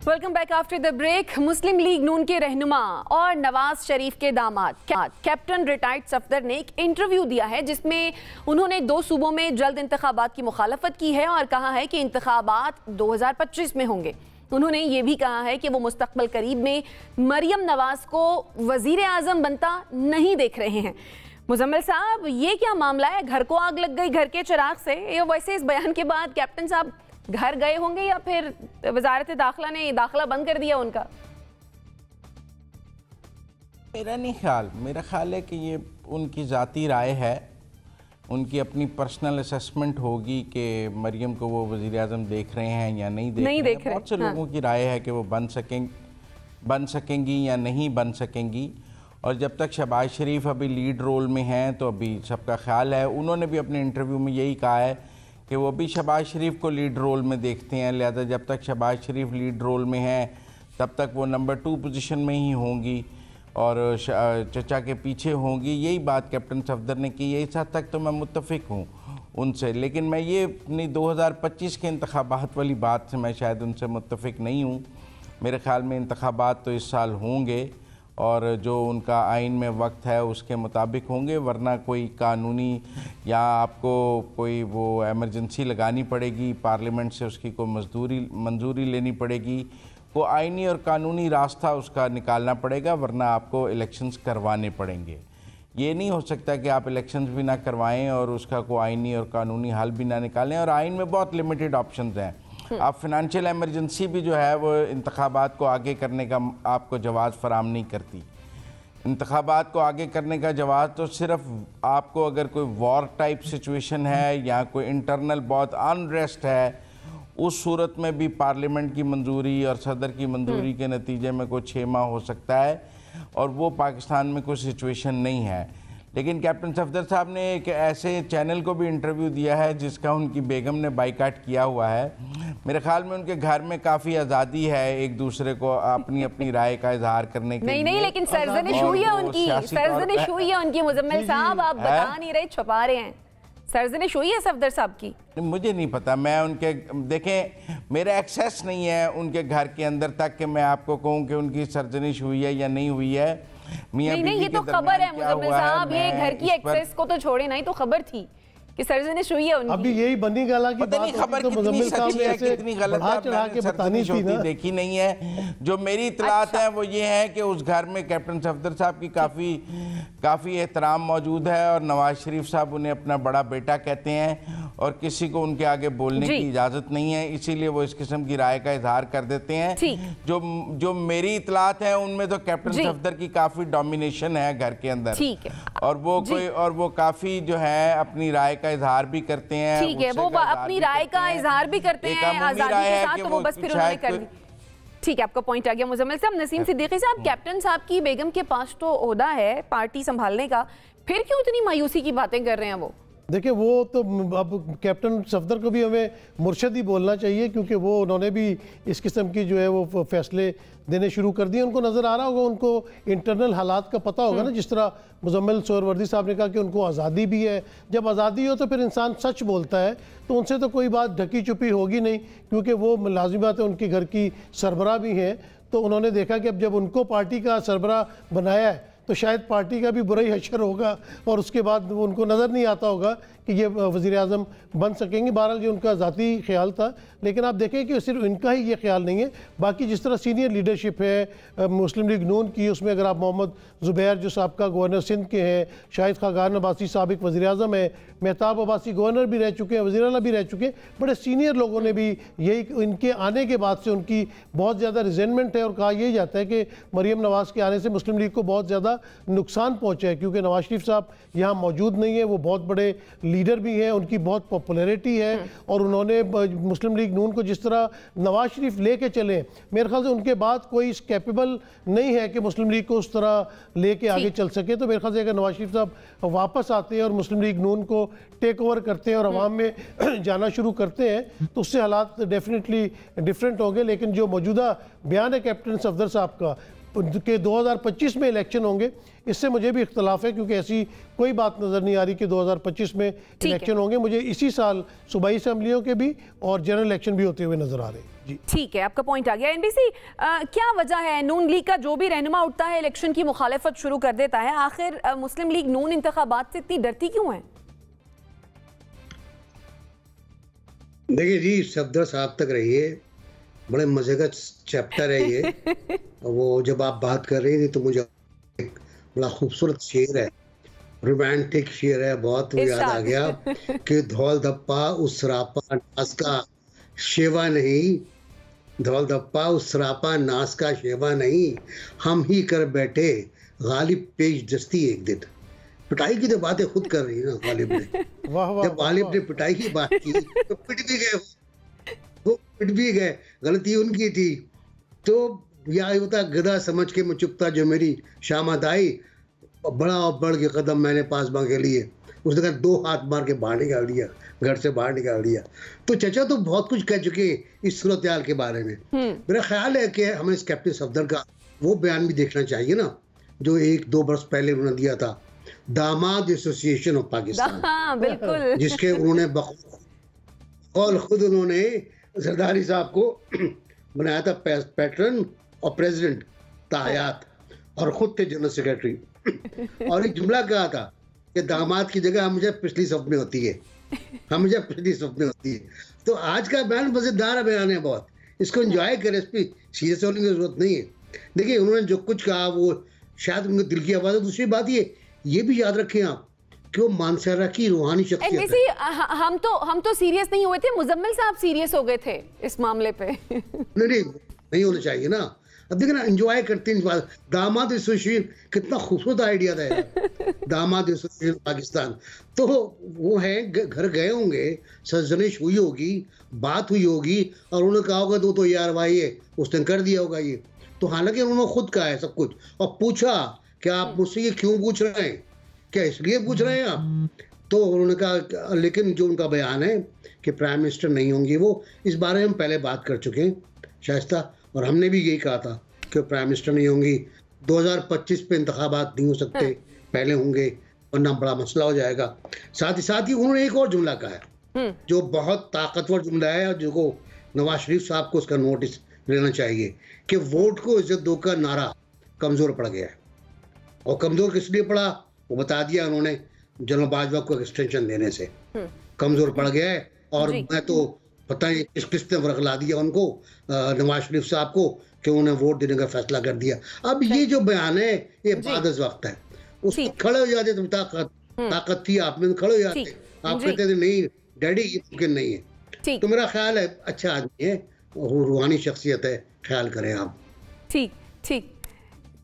Welcome back after the break. Muslim League Noon के रहनुमा और नवाज शरीफ के दामाद कैप्टन रिटायर्ड सफदर ने एक इंटरव्यू दिया है जिसमें उन्होंने 2 सूबों में जल्द इंतखाबात की मुखालफत की है और कहा है कि इंतखाबात 2025 में होंगे। उन्होंने ये भी कहा है कि वो मुस्तकबिल करीब में मरियम नवाज को वजीर आजम बनता नहीं देख रहे हैं। मुजम्मिल साहब, ये क्या मामला है? घर को आग लग गई घर के चिराग से? ये वैसे इस बयान के बाद कैप्टन साहब घर गए होंगे या फिर वजारत दाखिला ने दाखिला बंद कर दिया उनका? मेरा ख्याल है कि ये उनकी ज़ाती राय है, उनकी अपनी पर्सनल असेसमेंट होगी कि मरियम को वो वज़ीर आज़म देख रहे हैं या नहीं देख रहे हैं। बहुत से लोगों की राय है कि वो बन सकेंगी या नहीं बन सकेंगी। और जब तक शहबाज शरीफ अभी लीड रोल में हैं तो अभी सबका ख्याल है, उन्होंने भी अपने इंटरव्यू में यही कहा है कि वो भी शहबाज शरीफ को लीड रोल में देखते हैं। लिहाजा जब तक शहबाज शरीफ लीड रोल में हैं तब तक वो नंबर 2 पोजीशन में ही होंगी और चचा के पीछे होंगी। यही बात कैप्टन सफदर ने की है। इस हद तक तो मैं मुत्तफिक हूँ उनसे, लेकिन मैं ये अपनी 2025 के इंतखाबात वाली बात से मैं शायद उनसे मुत्तफिक नहीं हूँ। मेरे ख्याल में इंतखाबात तो इस साल होंगे और जो उनका आइन में वक्त है उसके मुताबिक होंगे, वरना कोई कानूनी या आपको कोई वो एमरजेंसी लगानी पड़ेगी, पार्लियामेंट से उसकी कोई मंजूरी लेनी पड़ेगी, को आइनी और कानूनी रास्ता उसका निकालना पड़ेगा, वरना आपको इलेक्शंस करवाने पड़ेंगे। ये नहीं हो सकता कि आप इलेक्शंस भी ना करवाएं और उसका कोई आइनी और कानूनी हल भी ना निकालें। और आइन में बहुत लिमिटेड ऑप्शंस हैं। आप फिनंशियल एमरजेंसी भी जो है वो इंतखाबात को आगे करने का आपको जवाज़ फराम नहीं करती। इंतखाबात को आगे करने का जवाज़ तो सिर्फ आपको अगर कोई वॉर टाइप सिचुएशन है या कोई इंटरनल बहुत अनरेस्ट है, उस सूरत में भी पार्लियामेंट की मंजूरी और सदर की मंजूरी के नतीजे में कोई 6 माह हो सकता है और वो पाकिस्तान में कोई सिचुएशन नहीं है। लेकिन कैप्टन सफदर साहब ने एक ऐसे चैनल को भी इंटरव्यू दिया है जिसका उनकी बेगम ने बाइकाट किया हुआ है। मेरे ख्याल में उनके घर में काफ़ी आज़ादी है एक दूसरे को अपनी अपनी राय का इजहार करने के लिए। नहीं, लेकिन सरजनिश हुई है उनकी, सरजनिश हुई है उनकी। मुजम्मिल साहब, आप बता नहीं रहे, छुपा रहे हैं। सरजनिश हुई है सफदर साहब की? मुझे नहीं पता, मैं उनके देखें मेरा एक्सेस नहीं है उनके घर के अंदर तक कि मैं आपको कहूँ कि उनकी सरजनिश हुई है या नहीं हुई है। नहीं, ये तो खबर है मुजम्मिल साहब, ये घर की एक्सेस को तो छोड़े, नहीं तो खबर थी कि सरजनिश हुई है उनकी। अभी यही बनी गला की बात खबर तो मुजम्मिल साहब ने ऐसे बढ़ा चढ़ा के बतानी थी ना। देखी नहीं है। जो मेरी इत्तलात है वो ये है कि उस घर में कैप्टन सफदर साहब की काफ़ी एहतराम मौजूद है और नवाज शरीफ साहब उन्हें अपना बड़ा बेटा कहते हैं और किसी को उनके आगे बोलने की इजाज़त नहीं है, इसीलिए वो इस किस्म की राय का इजहार कर देते हैं। जो मेरी इत्तलात है उनमें तो कैप्टन सफदर की काफ़ी डोमिनेशन है घर के अंदर और वो काफ़ी जो है अपनी राय का इजहार भी करते हैं। ठीक है, वो अपनी राय का इजहार भी करते हैं आज़ादी के साथ, तो वो बस फिर उन्होंने कर दी। ठीक है, आपका पॉइंट आ गया मुजम्मिल साहब। नसीम सिद्दीकी साहब, कैप्टन साहब की बेगम के पास तो ओहदा है पार्टी संभालने का, फिर क्यों इतनी मायूसी की बातें कर रहे हैं वो? देखिए, वो तो अब कैप्टन सफदर को भी हमें मुर्शद ही बोलना चाहिए, क्योंकि वो उन्होंने भी इस किस्म की जो है वो फैसले देने शुरू कर दिए। उनको नज़र आ रहा होगा, उनको इंटरनल हालात का पता होगा ना। जिस तरह मुजम्मिल सोहरवर्दी साहब ने कहा कि उनको आज़ादी भी है। जब आज़ादी हो तो फिर इंसान सच बोलता है, तो उनसे तो कोई बात ढकी छुपी होगी नहीं, क्योंकि वो लाजिमी बात है उनके घर की सरबराह भी हैं। तो उन्होंने देखा कि अब जब उनको पार्टी का सरबराह बनाया है तो शायद पार्टी का भी बुरा ही हशर होगा और उसके बाद उनको नज़र नहीं आता होगा कि ये वज़ीर आज़म बन सकेंगे। बहरहाल ये उनका ज़ाती ख्याल था, लेकिन आप देखें कि सिर्फ इनका ही ये ख्याल नहीं है, बाकी जिस तरह सीनियर लीडरशिप है मुस्लिम लीग नून की, उसमें अगर आप मोहम्मद ज़ुबैर जो साबका गवर्नर सिंध के हैं, शाहिद खाकान अब्बासी साबिक वज़ीर आज़म है, मेहताब अब्बासी गवर्नर भी रह चुके हैं, वज़ीर आला भी रह चुके हैं, बड़े सीनियर लोगों ने भी यही इनके आने के बाद से उनकी बहुत ज़्यादा रिजेंटमेंट है और कहा यही जाता है कि मरीम नवाज़ के आने से मुस्लिम लीग को बहुत ज़्यादा नुकसान पहुँचा है, क्योंकि नवाज शरीफ साहब यहाँ मौजूद नहीं है। वो बहुत बड़े लीडर भी हैं, उनकी बहुत पॉपुलैरिटी है और उन्होंने मुस्लिम लीग नून को जिस तरह नवाज शरीफ लेके चले, मेरे ख्याल से उनके बाद कोई कैपेबल नहीं है कि मुस्लिम लीग को उस तरह लेके आगे चल सके। तो मेरे ख्याल से अगर नवाज शरीफ साहब वापस आते हैं और मुस्लिम लीग नून को टेक ओवर करते हैं और अवाम में जाना शुरू करते हैं तो उससे हालात डेफिनेटली डिफरेंट होंगे। लेकिन जो मौजूदा बयान है कैप्टन सफदर साहब का कि 2025 में इलेक्शन होंगे, इससे मुझे भी इख्तलाफ है, क्योंकि ऐसी कोई बात नज़र नहीं आ रही कि 2025 में इलेक्शन होंगे। मुझे इसी साल सूबाई असम्बलियों के भी और जनरल इलेक्शन भी होते हुए नज़र आ रहे हैं। ठीक है, आपका पॉइंट आ गया। एनबीसी, क्या वजह है नून लीग का जो भी रहनुमा उठता है इलेक्शन की मुखालफत शुरू कर देता है, आखिर मुस्लिम लीग नून इंतखाबात से इतनी डरती क्यों है? देखिए जी, सफदर साहब तक रहिए, बड़े मजे का चैप्टर है ये। वो जब आप बात कर रही थी तो मुझे एक बड़ा खूबसूरत शेर है, रोमांटिक शेर है, बहुत याद आ गया कि धौल धप्पा उस सरापा नास का शेवा नहीं, धौल धप्पा उस सरापा नास का शेवा नहीं, हम ही कर बैठे गालिब पेश दस्ती एक दिन। पिटाई की तो बातें खुद कर रही है ना गालिब ने। जब गालिब ने पिटाई की बात की तो पिट भी गए, वो पिट भी गए, गलती उनकी थी। तो या होता गधा समझ के मैं चुपता जो मेरी शामत आई, बड़ा और बढ़ के कदम मैंने पासबा के लिए, उसने कहा 2 हाथ मार के बाहर निकाल दिया, घर से बाहर निकाल दिया। तो चचा तो बहुत कुछ कह चुके हैं इस सूरत हाल के बारे में। मेरा ख्याल है कि हमें इस कैप्टन सफदर का वो बयान भी देखना चाहिए ना, जो 1-2 वर्ष पहले उन्होंने दिया था, दामाद एसोसिएशन ऑफ पाकिस्तान। हाँ, बिल्कुल। जिसके उन्होंने और खुद उन्होंने जरदारी साहब को बनाया था पैटर्न और प्रेसिडेंट तायात, और खुद थे जनरल सेक्रेटरी। और एक जुमला कहा था कि दामाद की जगह हमेशा पिछली सफ में होती है, हमेशा पिछली सफ में होती है। तो आज का बयान मजेदार बयान है बहुत, इसको एंजॉय करें, इस पर सीरियस होने की जरूरत नहीं है। देखिए उन्होंने जो कुछ कहा वो शायद उनके दिल की आवाज़ है। दूसरी बात ये भी याद रखें आप कि वो मानसरा की रूहानी शख्सियत है। हम तो सीरियस नहीं हुए थे, मुजम्मिल साहब सीरियस हो गए थे इस मामले पे। नहीं होना चाहिए ना। अब देखिए ना, एंजॉय करते हैं बात। दामाद एसोसिएशन कितना खूबसूरत आइडिया था यार। दामाद एसोसिएशन पाकिस्तान, तो वो है घर गए होंगे, सरजनिश हुई होगी, बात हुई होगी, और उन्होंने कहा होगा तो यार भाई ये उसने कर दिया होगा ये। तो हालांकि उन्होंने खुद कहा है सब कुछ, और पूछा कि आप मुझसे ये क्यों पूछ रहे हैं, क्या इसलिए पूछ रहे हैं आप? तो उन्होंने कहा, लेकिन जो उनका बयान है कि प्राइम मिनिस्टर नहीं होंगे, वो इस बारे में हम पहले बात कर चुके हैं शाइस्ता, और हमने भी यही कहा था कि प्राइम मिनिस्टर नहीं होंगी, 2025 पे इंतखाबात नहीं हो सकते, पहले होंगे वरना बड़ा मसला हो जाएगा। साथ ही उन्होंने एक और जुमला कहा है जो बहुत ताकतवर जुमला है, और जो नवाज शरीफ साहब को उसका नोटिस लेना चाहिए, कि वोट को इज्जत दो का नारा कमजोर पड़ गया है। और कमजोर किस लिए पड़ा वो बता दिया उन्होंने, जनरल बाजवा को एक्सटेंशन देने से कमजोर पड़ गया है। और मैं तो पता नहीं किस किस ने वर्गला दिया उनको, नवाज शरीफ साहब को, कि उन्हें वोट देने का फैसला कर दिया। अब ये जो बयान है ये बाद वक्त है, उस खड़े हो जाते, तुम ताकत थी आप में, खड़े हो जाते। आप कहते थे नहीं डैडी ये मुमकिन नहीं है। तो मेरा ख्याल है अच्छा आदमी है, रूहानी शख्सियत है, ख्याल करें आप।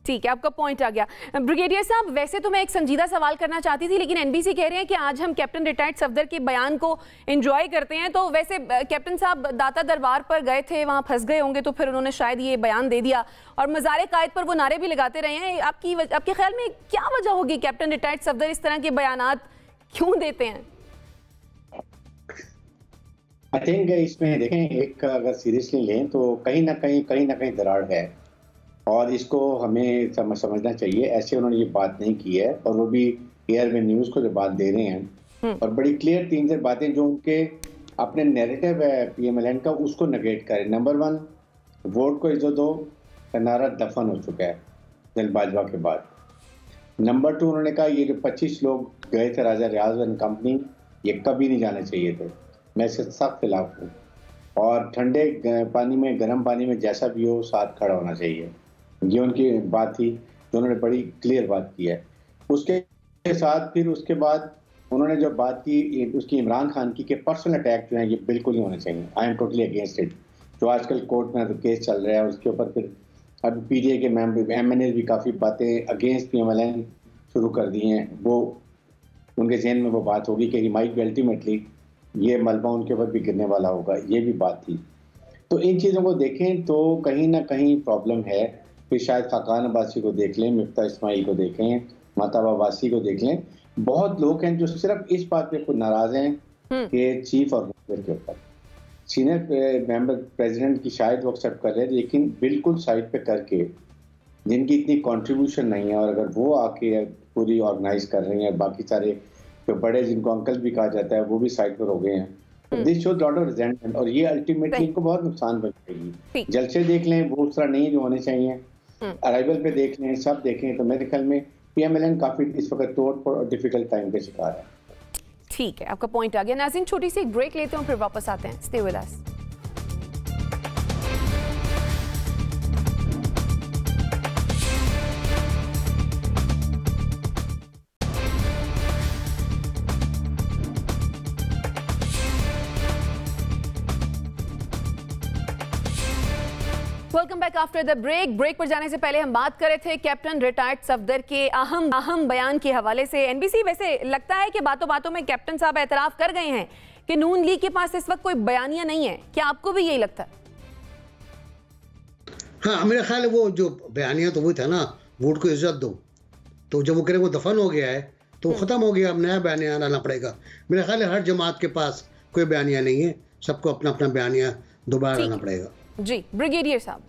ठीक है, आपका पॉइंट आ गया। ब्रिगेडियर साहब, वैसे तो मैं एक संजीदा सवाल करना चाहती थी, लेकिन एनबीसी कह रहे हैं कि आज हम कैप्टन रिटायर्ड सफदर के बयान को एंजॉय करते हैं। तो वैसे कैप्टन साहब दाता दरबार पर गए थे, वहां फंस गए होंगे, तो फिर उन्होंने शायद ये बयान दे दिया, और मज़ारे कायद पर वो नारे भी लगाते रहे हैं। आपके ख्याल में क्या वजह होगी, कैप्टन रिटायर्ड सफदर इस तरह के बयान क्यों देते हैं? आई थिंक इसमें देखें, एक अगर सीरियसली लें तो कहीं ना कहीं दरार है, और इसको हमें समझना चाहिए। ऐसे उन्होंने ये बात नहीं की है, और वो भी एयर में न्यूज़ को जो बात दे रहे हैं, और बड़ी क्लियर 3-4 बातें जो उनके अपने नैरेटिव है PMLN का, उसको नेगेट करें। नंबर 1, वोट को इज्जत दो का नारा दफन हो चुका है जनरल बाजवा के बाद। नंबर 2, उन्होंने कहा ये जो 25 लोग गए थे राजा रियाज एंड कंपनी, ये कभी नहीं जाने चाहिए थे, मैं इससे सख्त खिलाफ हूँ, और ठंडे पानी में गर्म पानी में जैसा भी हो साथ खड़ा होना चाहिए। ये उनकी बात थी जो उन्होंने बड़ी क्लियर बात की है। उसके साथ फिर उसके बाद उन्होंने जो बात की उसकी इमरान खान की, कि पर्सनल अटैक जो है ये बिल्कुल नहीं होने चाहिए। I am totally against it. जो आजकल कोर्ट में तो केस चल रहा है उसके ऊपर, फिर अब PDA के MNA भी काफ़ी बातें अगेंस्ट PMLN शुरू कर दी हैं। वो उनके जहन में वो बात होगी कि माइट भी अल्टीमेटली ये मलबा उनके ऊपर भी गिरने वाला होगा, ये भी बात थी। तो इन चीज़ों को देखें तो कहीं ना कहीं प्रॉब्लम है। फिर शायद खाकान अब्बासी को देख लें, मिफ्ता इस्माइल को देख लें, महताब अब्बासी को देख लें, बहुत लोग हैं जो सिर्फ इस बात पे खुद नाराज हैं कि चीफ और के ऊपर सीनियर मेंबर प्रेसिडेंट की शायद वो एक्सेप्ट कर रहे हैं, लेकिन बिल्कुल साइड पे करके जिनकी इतनी कंट्रीब्यूशन नहीं है, और अगर वो आके पूरी ऑर्गेनाइज कर रहे हैं, बाकी सारे जो बड़े जिनको अंकल भी कहा जाता है वो भी साइड पर हो गए हैं, this shows lot of resentment, और ये अल्टीमेटली इनको बहुत नुकसान पहुंचाएगी। जलसे देख लें वो उस तरह नहीं जो होने चाहिए, अराइवल पे देख लें, सब देखें, तो मेरे ख्याल में PMLN काफी इस वक्त तोड़ फोड़ और डिफिकल्ट टाइम के शिकार है। ठीक है, आपका पॉइंट आ गया। नाज़रीन, छोटी सी एक ब्रेक लेते हैं और फिर वापस आते हैं। Stay with us. Welcome back after the break. Break पर जाने से पहले हम बात कर रहे थे कैप्टन रिटायर्ड सफदर के अहम बयान के हवाले से। एनबीसी, वैसे लगता है कि बातों बातों में कैप्टन साहब एतराफ कर गए हैं कि नून लीग के पास इस वक्त कोई बयानिया नहीं है। क्या आपको भी यही लगता है? हाँ, मेरा ख्याल है वो जो बयानिया तो वही था ना, वोट को इज्जत दो, तो जब वो करें वो दफन हो गया है तो खत्म हो गया, अब नया बयानिया लाना पड़ेगा। मेरा ख्याल है हर जमात के पास कोई बयानिया नहीं है, सबको अपना अपना बयानिया दोबारा लाना पड़ेगा। जी ब्रिगेडियर साहब,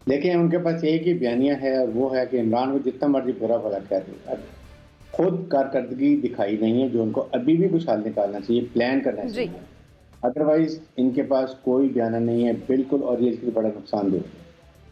देखिए उनके पास एक ही बयानिया है और वो है कि इमरान को जितना मर्जी बुरा भला कह दे, खुद कारकर्दगी दिखाई नहीं है जो उनको अभी भी कुछ हल निकालना चाहिए, प्लान करना चाहिए। अदरवाइज इनके पास कोई बयाना नहीं है बिल्कुल, और ये इसके बड़ा नुकसान दे।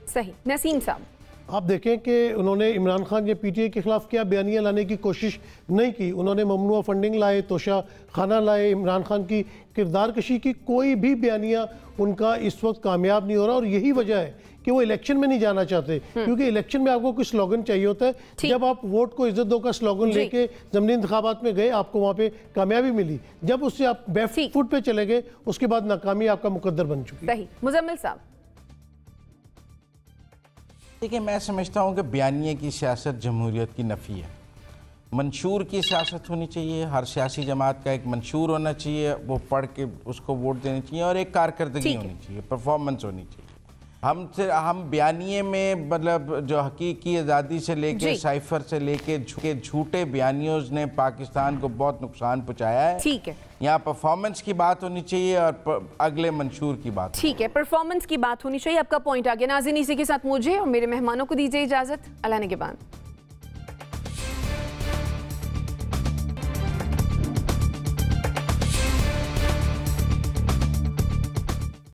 सही। नसीम साहब, आप देखें कि उन्होंने इमरान खान या PTI के खिलाफ क्या बयानियाँ लाने की कोशिश नहीं की। उन्होंने ममनुआ फंडिंग लाए, तोशा खाना लाए, इमरान खान की किरदार कशी की, कोई भी बयानिया उनका इस वक्त कामयाब नहीं हो रहा। और यही वजह है कि वो इलेक्शन में नहीं जाना चाहते, क्योंकि इलेक्शन में आपको कुछ स्लोगन चाहिए होता है। जब आप वोट को इज्जत दो का स्लोगन लेके ज़मीनी इंतखाबात में गए, आपको वहाँ पे कामयाबी मिली। जब उससे आप बैक फुट पे चले गए, उसके बाद नाकामी आपका मुकद्दर बन चुकी। सही। मुजम्मिल साहब, देखिए मैं समझता हूँ कि बयानिए की सियासत जमहूरियत की नफ़ी है। मंशूर की सियासत होनी चाहिए, हर सियासी जमात का एक मंशूर होना चाहिए, वो पढ़ के उसको वोट देनी चाहिए, और एक कारकर्दगी होनी चाहिए, परफॉर्मेंस होनी चाहिए। हम बयानिए में मतलब जो हकीकी आज़ादी से लेके साइफर से लेके झूठे बयानियों ने पाकिस्तान को बहुत नुकसान पहुंचाया है। ठीक है, यहाँ परफॉर्मेंस की बात होनी चाहिए और अगले मंशूर की बात। ठीक है, परफॉर्मेंस की बात होनी चाहिए। आपका पॉइंट आ गया। नाज़रीन, इसी के साथ मुझे और मेरे मेहमानों को दीजिए इजाजत। अल्लाह ने के बाद।